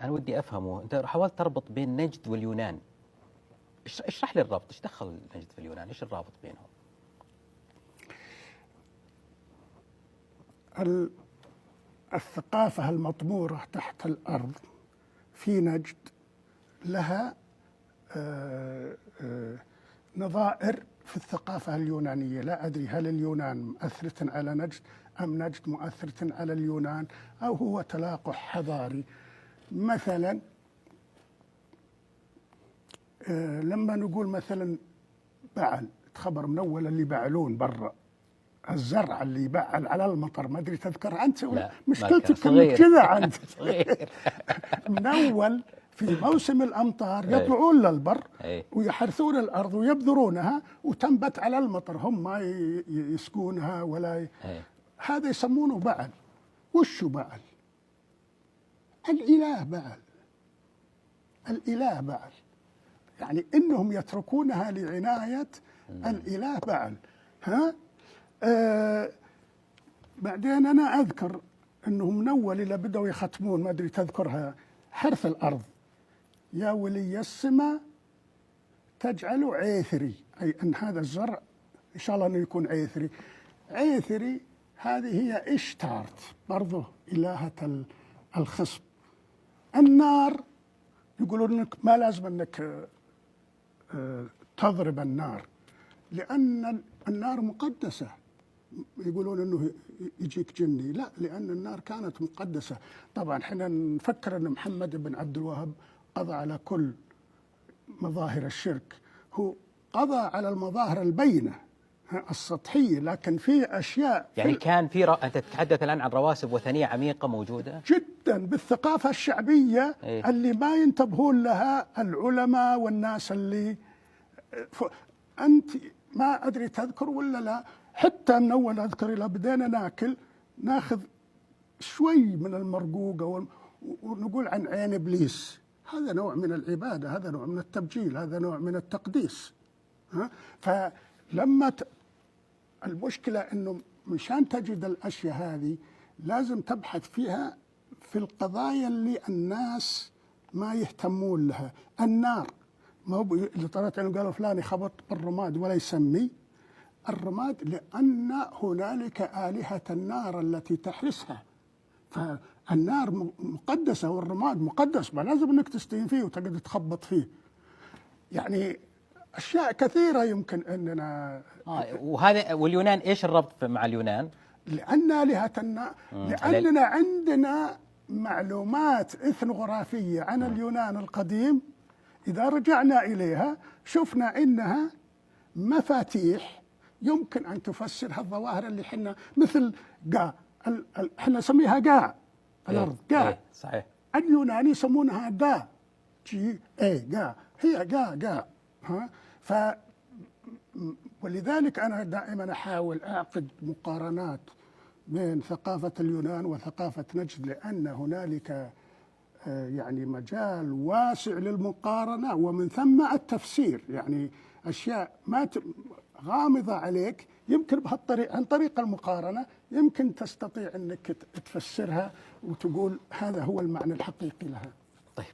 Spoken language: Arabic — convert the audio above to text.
أنا ودي أفهمه، أنت حاولت تربط بين نجد واليونان، اشرح لي الربط، ايش دخل نجد في اليونان؟ ايش الرابط بينهم؟ الثقافة المطمورة تحت الأرض في نجد لها نظائر في الثقافة اليونانية. لا أدري هل اليونان مؤثرة على نجد أم نجد مؤثرة على اليونان، أو هو تلاقح حضاري. مثلا لما نقول مثلا بعل، تخبر من أول اللي بعلون برا الزرع اللي يبعل على المطر، ما ادري تذكرها انت ولا؟ مشكلتك انك كذا انت. من اول في موسم الامطار يطلعون للبر ويحرثون الارض ويبذرونها وتنبت على المطر، هم ما يسكونها ولا هذا يسمونه بعل. وش بعل؟ الاله بعل. الاله بعل، يعني انهم يتركونها لعنايه الاله بعل. ها بعدين أنا أذكر أنهم من أول إلى بدأوا يختمون، ما أدري تذكرها، حرث الأرض يا ولي السماء تجعله عيثري، أي أن هذا الزرع إن شاء الله أنه يكون عيثري. عيثري هذه هي إشتارت برضو إلهة الخصب. النار يقولون أنك ما لازم أنك تضرب النار، لأن النار مقدسة. يقولون انه يجيك جني، لا، لان النار كانت مقدسه. طبعا احنا نفكر ان محمد بن عبد الوهاب قضى على كل مظاهر الشرك، هو قضى على المظاهر البينه السطحيه، لكن في اشياء يعني كان في انت تتحدث الان عن رواسب وثنيه عميقه موجوده جدا بالثقافه الشعبيه اللي ما ينتبهون لها العلماء والناس اللي انت ما ادري تذكر ولا لا. حتى من أول أذكر إلى بدينا ناخذ شوي من المرقوقة ونقول عن عين إبليس، هذا نوع من العبادة، هذا نوع من التبجيل، هذا نوع من التقديس. فلما المشكلة أنه مشان تجد الأشياء هذه لازم تبحث فيها في القضايا اللي الناس ما يهتمون لها. النار، ما هو اللي طلعت أنه قالوا فلان يخبط بالرماد ولا يسمي الرماد، لأن هنالك آلهة النار التي تحرسها، فالنار مقدسة والرماد مقدس، ما لازم أنك تستهين فيه وتقعد تخبط فيه. يعني أشياء كثيرة يمكن أننا وهذا. واليونان إيش الربط مع اليونان؟ لأن آلهة النار، لأننا عندنا معلومات إثنوغرافية عن اليونان القديم، إذا رجعنا إليها شفنا إنها مفاتيح يمكن أن تفسر الظواهر اللي حنا، مثل قا، حنا نسميها قا الأرض، قا صحيح. اليونان يسمونها قا، جي اي قا، هي قا. ها ولذلك أنا دائما أحاول أعقد مقارنات بين ثقافة اليونان وثقافة نجد، لأن هنالك يعني مجال واسع للمقارنة ومن ثم التفسير. يعني أشياء ما غامضة عليك يمكن بهالطريق، عن طريق المقارنة يمكن تستطيع أنك تفسرها وتقول هذا هو المعنى الحقيقي لها. طيب.